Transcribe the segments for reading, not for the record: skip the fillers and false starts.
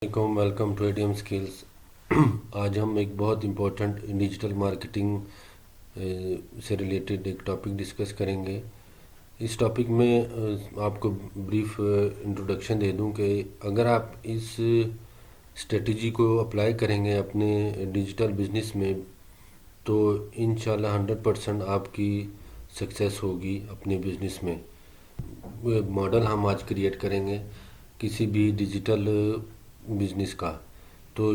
Welcome two ATM skills. आज हम एक बहुत इम्पोर्टेंट डिजिटल मार्केटिंग से रिलेटेड एक टॉपिक डिस्कस करेंगे। इस टॉपिक में आपको ब्रीफ इंट्रोडक्शन दे दूं कि अगर आप इस स्ट्रेटजी को अप्लाई करेंगे अपने डिजिटल बिजनेस में तो इंशाल्लाह 100% आपकी सक्सेस होगी अपने बिजनेस में। मॉडल हम आज क्रिएट करेंगे किसी भी डिजिटल बिजनेस का। तो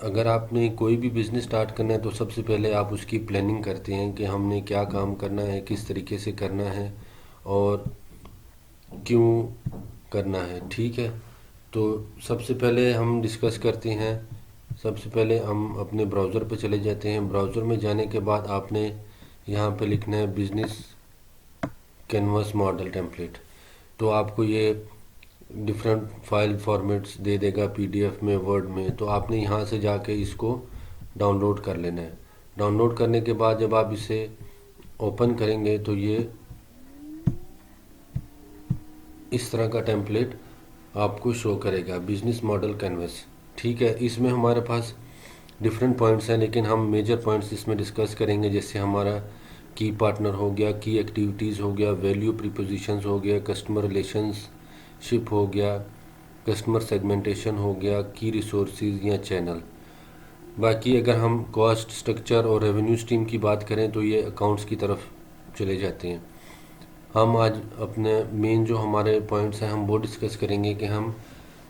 अगर आपने कोई भी बिज़नेस स्टार्ट करना है तो सबसे पहले आप उसकी प्लानिंग करते हैं कि हमने क्या काम करना है, किस तरीके से करना है और क्यों करना है। ठीक है, तो सबसे पहले हम डिस्कस करते हैं। सबसे पहले हम अपने ब्राउज़र पे चले जाते हैं। ब्राउज़र में जाने के बाद आपने यहाँ पे लिखना है बिजनेस कैनवास मॉडल टेम्पलेट। तो आपको ये डिफरेंट फाइल फॉर्मेट्स दे देगा, पीडीएफ में, वर्ड में। तो आपने यहाँ से जाके इसको डाउनलोड कर लेना है। डाउनलोड करने के बाद जब आप इसे ओपन करेंगे तो ये इस तरह का टेम्पलेट आपको शो करेगा, बिजनेस मॉडल कैनवस। ठीक है, इसमें हमारे पास डिफरेंट पॉइंट्स हैं लेकिन हम मेजर पॉइंट्स इसमें डिस्कस करेंगे। जैसे हमारा की पार्टनर हो गया, की एक्टिविटीज़ हो गया, वैल्यू प्रीपोजिशंस हो गया, कस्टमर रिलेशनशिप हो गया, कस्टमर सेगमेंटेशन हो गया, की रिसोर्सेज या चैनल। बाकी अगर हम कॉस्ट स्ट्रक्चर और रेवेन्यू स्ट्रीम की बात करें तो ये अकाउंट्स की तरफ चले जाते हैं। हम आज अपने मेन जो हमारे पॉइंट्स हैं हम वो डिस्कस करेंगे कि हम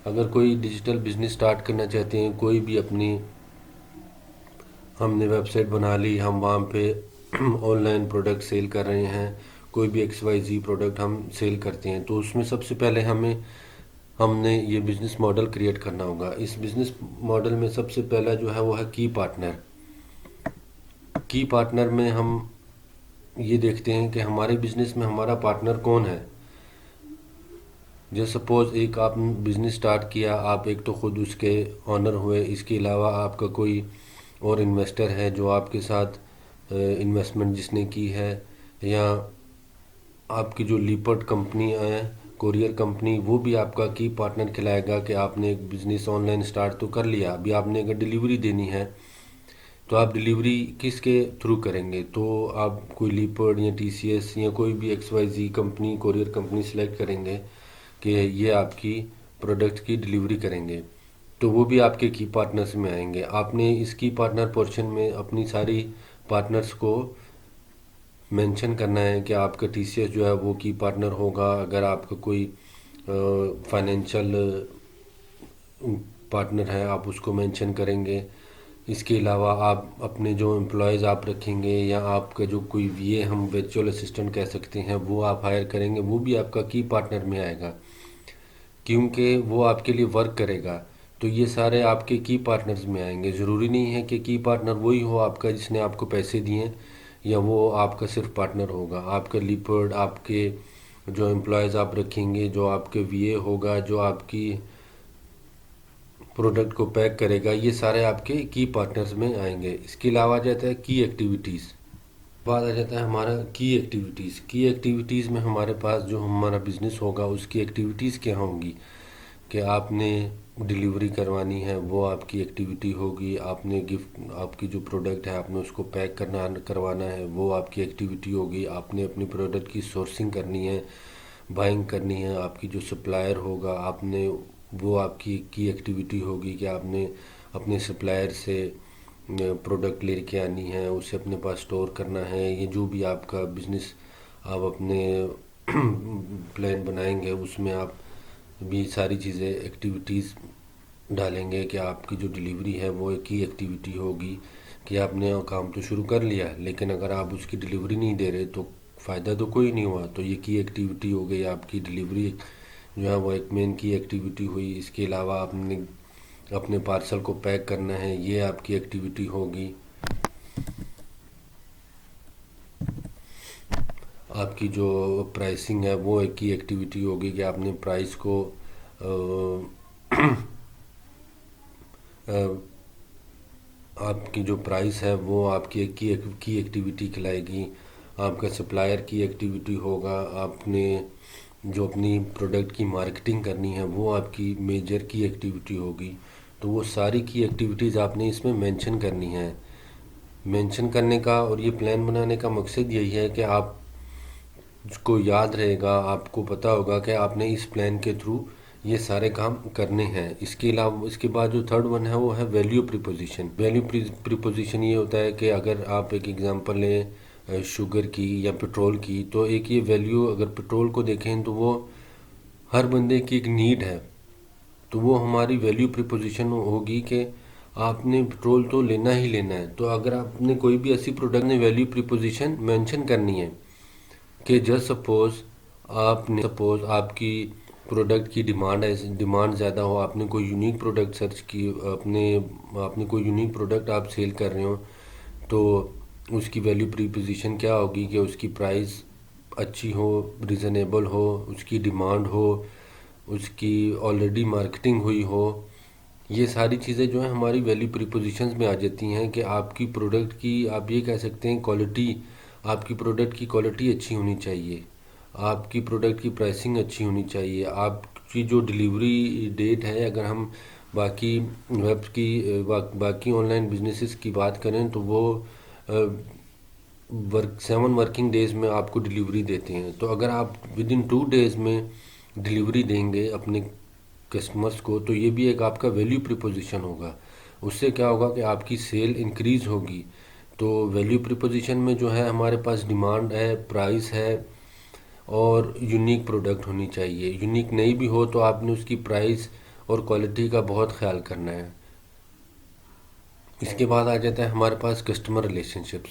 अगर कोई डिजिटल बिजनेस स्टार्ट करना चाहते हैं, कोई भी अपनी, हमने वेबसाइट बना ली, हम वहाँ पे ऑनलाइन प्रोडक्ट सेल कर रहे हैं, कोई भी XYZ प्रोडक्ट हम सेल करते हैं, तो उसमें सबसे पहले हमने ये बिज़नेस मॉडल क्रिएट करना होगा। इस बिज़नेस मॉडल में सबसे पहला जो है वो है की पार्टनर। की पार्टनर में हम ये देखते हैं कि हमारे बिज़नेस में हमारा पार्टनर कौन है। जैसे सपोज़ एक आप बिज़नेस स्टार्ट किया, आप एक तो ख़ुद उसके ऑनर हुए, इसके अलावा आपका कोई और इन्वेस्टर है जो आपके साथ इन्वेस्टमेंट जिसने की है, या आपकी जो लीपर्ड कंपनी है, कोरियर कंपनी, वो भी आपका की पार्टनर खिलाएगा कि आपने एक बिज़नेस ऑनलाइन स्टार्ट तो कर लिया, अभी आपने अगर डिलीवरी देनी है तो आप डिलीवरी किसके थ्रू करेंगे। तो आप कोई लीपर्ड या TCS या कोई भी XYZ company, courier company select करेंगे कि ये आपकी प्रोडक्ट की डिलीवरी करेंगे, तो वो भी आपके की पार्टनर्स में आएंगे। आपने इस की पार्टनर पोर्शन में अपनी सारी पार्टनर्स को मेंशन करना है कि आपका TCS जो है वो की पार्टनर होगा। अगर आपका कोई फाइनेंशियल पार्टनर है आप उसको मेंशन करेंगे। इसके अलावा आप अपने जो एम्प्लॉयज़ आप रखेंगे या आपका जो कोई VA, हम वर्चुअल असिस्टेंट कह सकते हैं, वो आप हायर करेंगे, वो भी आपका की पार्टनर में आएगा क्योंकि वो आपके लिए वर्क करेगा। तो ये सारे आपके की पार्टनर्स में आएंगे। ज़रूरी नहीं है कि की पार्टनर वही हो आपका जिसने आपको पैसे दिए, या वो आपका सिर्फ पार्टनर होगा। आपका लीपर्ड, आपके जो एम्प्लॉयज़ आप रखेंगे, जो आपके VA होगा, जो आपकी प्रोडक्ट को पैक करेगा, ये सारे आपके की पार्टनर्स में आएंगे। इसके अलावा आ जाता है की एक्टिविटीज़। बाद आ जाता है हमारा की एक्टिविटीज़। की एक्टिविटीज़ में हमारे पास जो हमारा बिज़नेस होगा उसकी एक्टिविटीज़ क्या होंगी कि आपने डिलीवरी करवानी है, वो आपकी एक्टिविटी होगी। आपने गिफ्ट, आपकी जो प्रोडक्ट है आपने उसको पैक करवाना है, वो आपकी एक्टिविटी होगी। आपने अपनी प्रोडक्ट की सोर्सिंग करनी है, बाइंग करनी है। आपकी जो सप्लायर होगा, आपने, वो आपकी की एक्टिविटी होगी कि आपने अपने सप्लायर से प्रोडक्ट लेके आनी है, उसे अपने पास स्टोर करना है। ये जो भी आपका बिज़नेस आप अपने प्लान बनाएंगे उसमें आप भी सारी चीज़ें, एक्टिविटीज़ डालेंगे कि आपकी जो डिलीवरी है वो एक ही एक्टिविटी होगी कि आपने काम तो शुरू कर लिया, लेकिन अगर आप उसकी डिलीवरी नहीं दे रहे तो फ़ायदा तो कोई नहीं हुआ। तो ये की एक्टिविटी हो गई, आपकी डिलीवरी जो है वो एक मेन की एक्टिविटी हुई। इसके अलावा आपने अपने पार्सल को पैक करना है, ये आपकी एक्टिविटी होगी। आपकी जो प्राइसिंग है वो एक ही एक्टिविटी होगी कि आपने प्राइस को आपकी जो प्राइस है वो आपकी एक की एक्टिविटी खिलाएगी। आपका सप्लायर की एक्टिविटी होगा। आपने जो अपनी प्रोडक्ट की मार्केटिंग करनी है वो आपकी मेजर की एक्टिविटी होगी। तो वो सारी की एक्टिविटीज़ आपने इसमें मेंशन करनी है। मेंशन करने का और ये प्लान बनाने का मकसद यही है कि आपको याद रहेगा, आपको पता होगा कि आपने इस प्लान के थ्रू ये सारे काम करने हैं। इसके अलावा इसके बाद जो थर्ड वन है वो है वैल्यू प्रीपोजिशन। वैल्यू प्रीपोजिशन ये होता है कि अगर आप एक एग्जांपल लें शुगर की या पेट्रोल की, तो एक ये वैल्यू अगर पेट्रोल को देखें तो वो हर बंदे की एक नीड है। तो वो हमारी वैल्यू प्रीपोजिशन होगी कि आपने पेट्रोल तो लेना ही लेना है। तो अगर आपने कोई भी ऐसी प्रोडक्ट ने वैल्यू प्रीपोजिशन मेंशन करनी है कि जस्ट सपोज आपकी प्रोडक्ट की डिमांड ज़्यादा हो, आपने कोई यूनिक प्रोडक्ट सर्च की, आपने कोई यूनिक प्रोडक्ट आप सेल कर रहे हो, तो उसकी वैल्यू प्रीपोजिशन क्या होगी कि उसकी प्राइस अच्छी हो, रिजनेबल हो, उसकी डिमांड हो, उसकी ऑलरेडी मार्केटिंग हुई हो। ये सारी चीज़ें जो हैं हमारी वैल्यू प्रीपोजिशंस में आ जाती हैं कि आपकी प्रोडक्ट की, आप ये कह सकते हैं क्वालिटी, आपकी प्रोडक्ट की क्वालिटी अच्छी होनी चाहिए, आपकी प्रोडक्ट की प्राइसिंग अच्छी होनी चाहिए, आपकी जो डिलीवरी डेट है, अगर हम बाकी बाकी ऑनलाइन बिजनेसेस की बात करें तो वो 7 वर्किंग डेज़ में आपको डिलीवरी देते हैं। तो अगर आप विद इन 2 डेज़ में डिलीवरी देंगे अपने कस्टमर्स को, तो ये भी एक आपका वैल्यू प्रीपोजिशन होगा। उससे क्या होगा कि आपकी सेल इंक्रीज़ होगी। तो वैल्यू प्रीपोजिशन में जो है हमारे पास डिमांड है, प्राइस है और यूनिक प्रोडक्ट होनी चाहिए। यूनिक नहीं भी हो तो आपने उसकी प्राइस और क्वालिटी का बहुत ख्याल करना है। इसके बाद आ जाता है हमारे पास कस्टमर रिलेशनशिप्स।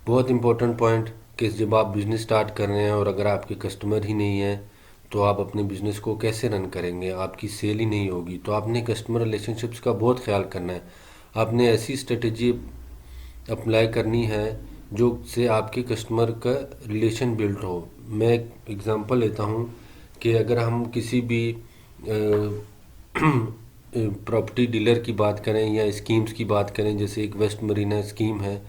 बहुत इंपॉर्टेंट पॉइंट कि जब आप बिज़नेस स्टार्ट कर रहे हैं और अगर आपके कस्टमर ही नहीं है तो आप अपने बिज़नेस को कैसे रन करेंगे, आपकी सेल ही नहीं होगी। तो आपने कस्टमर रिलेशनशिप्स का बहुत ख्याल करना है। आपने ऐसी स्ट्रेटजी अप्लाई करनी है जो से आपके कस्टमर का रिलेशन बिल्ड हो। मैं एक एग्ज़ाम्पल लेता हूँ कि अगर हम किसी भी प्रॉपर्टी डीलर की बात करें या स्कीम्स की बात करें, जैसे एक वेस्ट मरीना स्कीम है,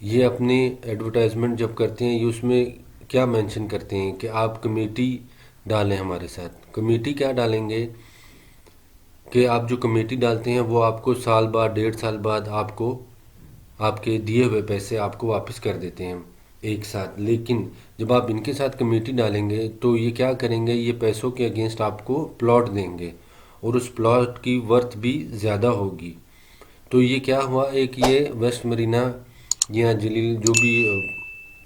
ये अपनी एडवर्टाइजमेंट जब करते हैं ये उसमें क्या मेंशन करते हैं कि आप कमेटी डालें हमारे साथ। कमेटी क्या डालेंगे कि आप जो कमेटी डालते हैं वो आपको साल बाद, 1.5 साल बाद आपको आपके दिए हुए पैसे आपको वापस कर देते हैं एक साथ। लेकिन जब आप इनके साथ कमेटी डालेंगे तो ये क्या करेंगे, ये पैसों के अगेंस्ट आपको प्लॉट देंगे और उस प्लॉट की वर्थ भी ज़्यादा होगी। तो ये क्या हुआ, एक ये वेस्ट मरीना या जलील जो भी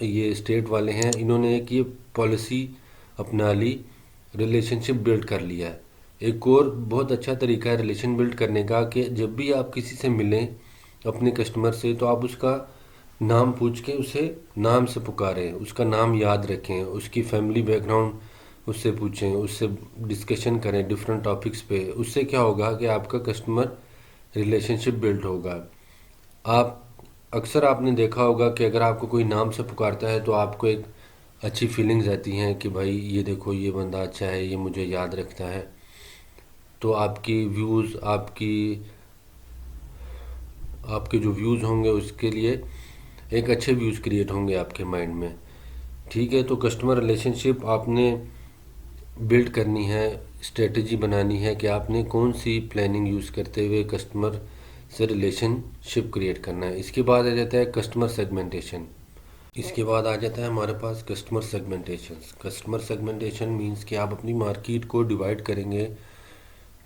ये स्टेट वाले हैं, इन्होंने एक ये पॉलिसी अपना ली, रिलेशनशिप बिल्ड कर लिया है। एक और बहुत अच्छा तरीका है रिलेशन बिल्ड करने का कि जब भी आप किसी से मिलें अपने कस्टमर से, तो आप उसका नाम पूछ के उसे नाम से पुकारें, उसका नाम याद रखें, उसकी फैमिली बैकग्राउंड उससे पूछें, उससे डिस्कशन करें डिफरेंट टॉपिक्स पे। उससे क्या होगा कि आपका कस्टमर रिलेशनशिप बिल्ड होगा। आप अक्सर आपने देखा होगा कि अगर आपको कोई नाम से पुकारता है तो आपको एक अच्छी फीलिंग्स आती हैं कि भाई ये देखो ये बंदा अच्छा है, ये मुझे याद रखता है। तो आपकी व्यूज़ आपके जो व्यूज़ होंगे उसके लिए एक अच्छे व्यूज़ क्रिएट होंगे आपके माइंड में। ठीक है, तो कस्टमर रिलेशनशिप आपने बिल्ड करनी है, स्ट्रेटजी बनानी है कि आपने कौन सी प्लानिंग यूज़ करते हुए कस्टमर से रिलेशनशिप क्रिएट करना है। इसके बाद आ जाता है कस्टमर सेगमेंटेशन। इसके बाद आ जाता है हमारे पास customer segmentation. Customer segmentation means कि आप अपनी मार्केट को डिवाइड करेंगे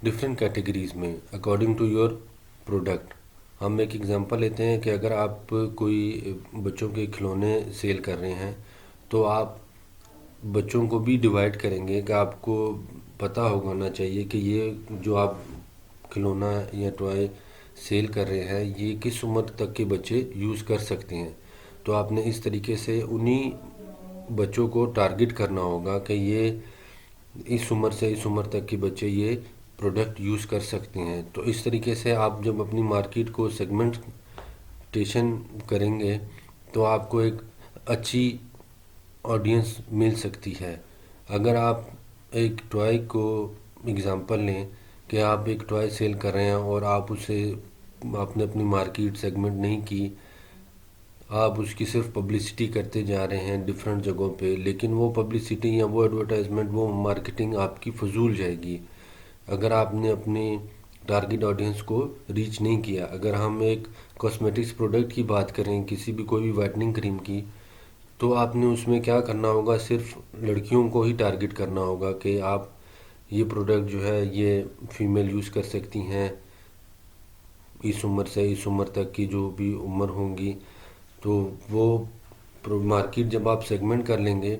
डिफरेंट कैटेगरीज में अकॉर्डिंग टू योर प्रोडक्ट। हम एक एग्जांपल लेते हैं कि अगर आप कोई बच्चों के खिलौने सेल कर रहे हैं तो आप बच्चों को भी डिवाइड करेंगे कि आपको पता होना चाहिए कि ये जो आप खिलौना या टॉय सेल कर रहे हैं ये किस उम्र तक के बच्चे यूज़ कर सकते हैं। तो आपने इस तरीके से उन्हीं बच्चों को टारगेट करना होगा कि ये इस उम्र से इस उम्र तक के बच्चे ये प्रोडक्ट यूज़ कर सकते हैं। तो इस तरीके से आप जब अपनी मार्केट को सेगमेंटेशन करेंगे तो आपको एक अच्छी ऑडियंस मिल सकती है। अगर आप एक टॉय को एग्ज़ाम्पल लें कि आप एक टॉय सेल कर रहे हैं और आप उसे आपने अपनी मार्केट सेगमेंट नहीं की, आप उसकी सिर्फ पब्लिसिटी करते जा रहे हैं डिफरेंट जगहों पे, लेकिन वो पब्लिसिटी या वो एडवर्टाइजमेंट, वो मार्केटिंग आपकी फजूल जाएगी अगर आपने अपने टारगेट ऑडियंस को रीच नहीं किया। अगर हम एक कॉस्मेटिक्स प्रोडक्ट की बात करें, किसी भी कोई भी वाइटनिंग क्रीम की, तो आपने उसमें क्या करना होगा, सिर्फ लड़कियों को ही टारगेट करना होगा कि आप ये प्रोडक्ट जो है ये फीमेल यूज़ कर सकती हैं, इस उम्र से इस उम्र तक की जो भी उम्र होंगी। तो वो मार्केट जब आप सेगमेंट कर लेंगे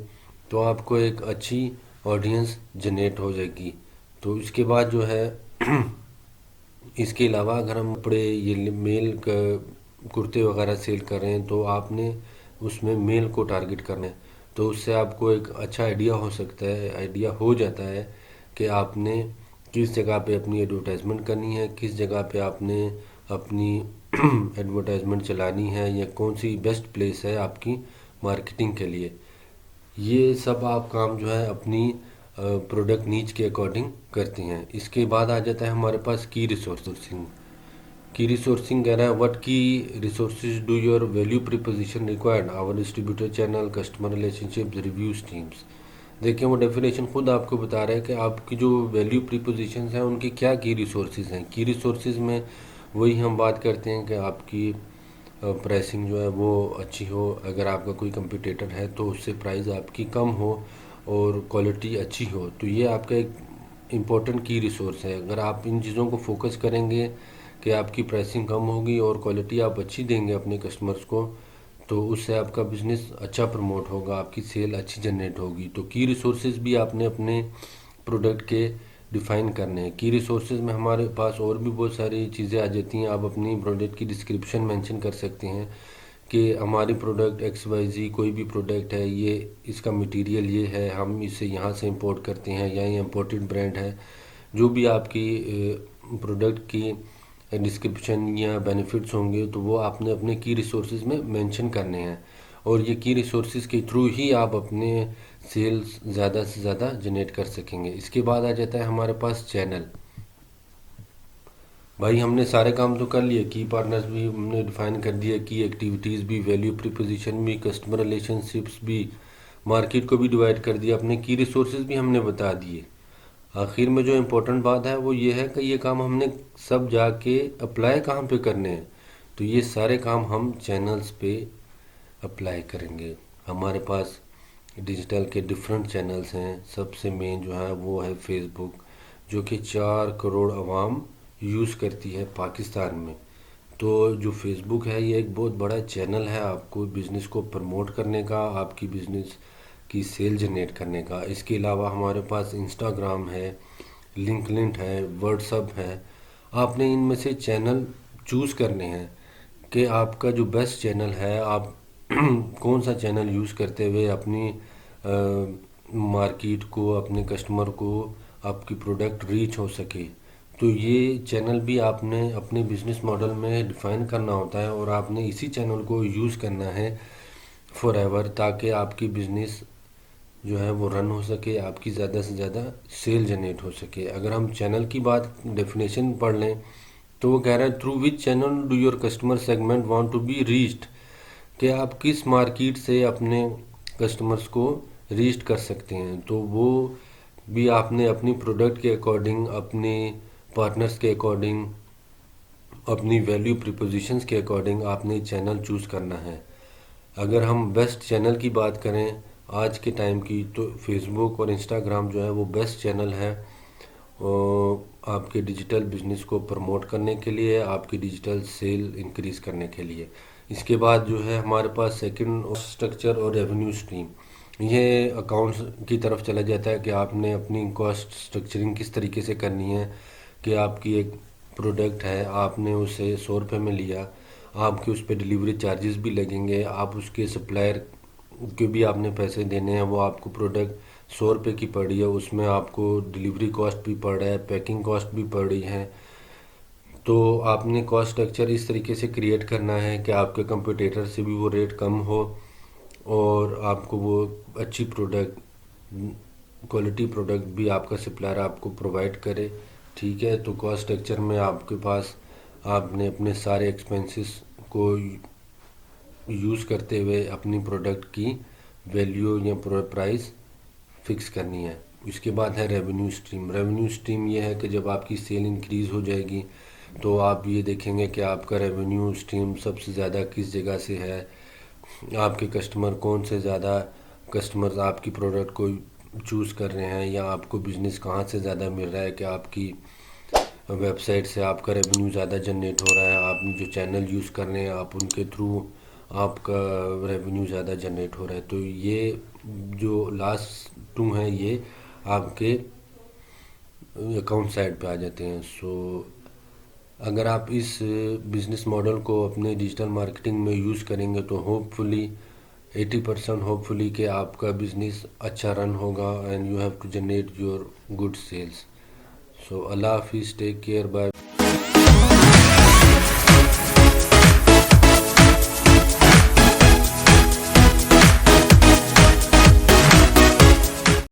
तो आपको एक अच्छी ऑडियंस जनरेट हो जाएगी। तो इसके बाद जो है इसके अलावा अगर हम कपड़े ये मेल कुर्ते वगैरह सेल कर रहे हैं तो आपने उसमें मेल को टारगेट करना है। तो उससे आपको एक अच्छा आइडिया हो सकता है, आइडिया हो जाता है कि आपने किस जगह पे अपनी एडवर्टाइजमेंट करनी है, किस जगह पे आपने अपनी एडवर्टाइजमेंट चलानी है, या कौन सी बेस्ट प्लेस है आपकी मार्केटिंग के लिए। ये सब आप काम जो है अपनी प्रोडक्ट नीच के अकॉर्डिंग करते हैं। इसके बाद आ जाता है हमारे पास की रिसोर्सिंग। की रिसोर्सिंग कह रहा है, what key resources do your value proposition required, our distributor channel, customer relationships, reviews teams. देखिए वो डेफिनेशन खुद आपको बता रहा है कि आपकी जो वैल्यू प्रीपोजिशन हैं उनकी क्या की रिसोर्सेज हैं। की रिसोर्सेज में वही हम बात करते हैं कि आपकी प्राइसिंग जो है वो अच्छी हो, अगर आपका कोई कंपटीटर है तो उससे प्राइस आपकी कम हो और क्वालिटी अच्छी हो, तो ये आपका एक इम्पोर्टेंट की रिसोर्स है। अगर आप इन चीज़ों को फोकस करेंगे कि आपकी प्राइसिंग कम होगी और क्वालिटी आप अच्छी देंगे अपने कस्टमर्स को, तो उससे आपका बिज़नेस अच्छा प्रमोट होगा, आपकी सेल अच्छी जनरेट होगी। तो की रिसोर्सेज भी आपने अपने प्रोडक्ट के डिफ़ाइन करने हैं। की रिसोर्सेज में हमारे पास और भी बहुत सारी चीज़ें आ जाती हैं। आप अपनी प्रोडक्ट की डिस्क्रिप्शन मेंशन कर सकते हैं कि हमारी प्रोडक्ट एक्स वाई जी कोई भी प्रोडक्ट है, ये इसका मटेरियल ये है, हम इसे यहाँ से इंपोर्ट करते हैं या ये इम्पोर्टेड ब्रांड है। जो भी आपकी प्रोडक्ट की डिस्क्रिप्शन या बेनिफिट्स होंगे तो वो आपने अपने की रिसोर्सेज में मेंशन करने हैं, और ये की रिसोर्सेज के थ्रू ही आप अपने सेल्स ज़्यादा से ज़्यादा जनरेट कर सकेंगे। इसके बाद आ जाता है हमारे पास चैनल। भाई हमने सारे काम तो कर लिए, की पार्टनर्स भी हमने डिफाइन कर दिया, की एक्टिविटीज़ भी, वैल्यू प्रीपोजिशन भी, कस्टमर रिलेशनशिप्स भी, मार्केट को भी डिवाइड कर दिया, अपने की रिसोर्सेज भी हमने बता दिए। आखिर में जो इम्पोर्टेंट बात है वो ये है कि ये काम हमने सब जाके अप्लाई कहाँ पे करने हैं। तो ये सारे काम हम चैनल्स पे अप्लाई करेंगे। हमारे पास डिजिटल के डिफरेंट चैनल्स हैं। सबसे मेन जो है वो है फेसबुक, जो कि 4 करोड़ आवाम यूज़ करती है पाकिस्तान में। तो जो फेसबुक है ये एक बहुत बड़ा चैनल है आपको बिज़नेस को प्रमोट करने का, आपकी बिज़नेस की सेल जनरेट करने का। इसके अलावा हमारे पास इंस्टाग्राम है, लिंक्डइन है, व्हाट्सअप है। आपने इनमें से चैनल चूज़ करने हैं कि आपका जो बेस्ट चैनल है, आप कौन सा चैनल यूज़ करते हुए अपनी मार्केट को, अपने कस्टमर को आपकी प्रोडक्ट रीच हो सके। तो ये चैनल भी आपने अपने बिजनेस मॉडल में डिफ़ाइन करना होता है, और आपने इसी चैनल को यूज़ करना है फॉर एवर, ताकि आपकी बिज़नेस जो है वो रन हो सके, आपकी ज़्यादा से ज़्यादा सेल जनरेट हो सके। अगर हम चैनल की बात डेफिनेशन पढ़ लें तो वो कह रहा है, through which channel do your customer segment want to be reached, कि आप किस मार्केट से अपने कस्टमर्स को रीच कर सकते हैं। तो वो भी आपने अपनी प्रोडक्ट के अकॉर्डिंग, अपने पार्टनर्स के अकॉर्डिंग, अपनी वैल्यू प्रीपोजिशंस के अकॉर्डिंग आपने चैनल चूज़ करना है। अगर हम बेस्ट चैनल की बात करें आज के टाइम की, तो फेसबुक और इंस्टाग्राम जो है वो बेस्ट चैनल है और आपके डिजिटल बिजनेस को प्रमोट करने के लिए, आपकी डिजिटल सेल इंक्रीज़ करने के लिए। इसके बाद जो है हमारे पास सेकंड स्ट्रक्चर और रेवेन्यू स्ट्रीम, ये अकाउंट्स की तरफ चला जाता है कि आपने अपनी कॉस्ट स्ट्रक्चरिंग किस तरीके से करनी है। कि आपकी एक प्रोडक्ट है, आपने उसे 100 रुपये में लिया, आपके उस पर डिलीवरी चार्जेस भी लगेंगे, आप उसके सप्लायर के भी आपने पैसे देने हैं। वो आपको प्रोडक्ट 100 रुपये की पड़ रही है, उसमें आपको डिलीवरी कॉस्ट भी पड़ रहा है, पैकिंग कॉस्ट भी पड़ रही है। तो आपने कॉस्ट स्ट्रक्चर इस तरीके से क्रिएट करना है कि आपके कंपटीटर से भी वो रेट कम हो और आपको वो अच्छी प्रोडक्ट, क्वालिटी प्रोडक्ट भी आपका सप्लायर आपको प्रोवाइड करे। ठीक है, तो कॉस्ट स्ट्रक्चर में आपके पास आपने अपने सारे एक्सपेंसेस को यूज़ करते हुए अपनी प्रोडक्ट की वैल्यू या प्राइस फिक्स करनी है। इसके बाद है रेवेन्यू स्ट्रीम। रेवेन्यू स्ट्रीम ये है कि जब आपकी सेल इंक्रीज़ हो जाएगी तो आप ये देखेंगे कि आपका रेवेन्यू स्ट्रीम सबसे ज़्यादा किस जगह से है, आपके कस्टमर कौन से ज़्यादा कस्टमर्स आपकी प्रोडक्ट को चूज़ कर रहे हैं, या आपको बिज़नेस कहाँ से ज़्यादा मिल रहा है, कि आपकी वेबसाइट से आपका रेवेन्यू ज़्यादा जनरेट हो रहा है, आप जो चैनल यूज़ कर रहे हैं आप उनके थ्रू आपका रेवेन्यू ज़्यादा जनरेट हो रहा है। तो ये जो लास्ट टू हैं ये आपके अकाउंट साइड पे आ जाते हैं। सो अगर आप इस बिज़नेस मॉडल को अपने डिजिटल मार्केटिंग में यूज़ करेंगे तो होपफुली 80% होपफुली कि आपका बिज़नेस अच्छा रन होगा and you have to generate your good sales. So अल्लाह हाफिज़, टेक केयर, बाय।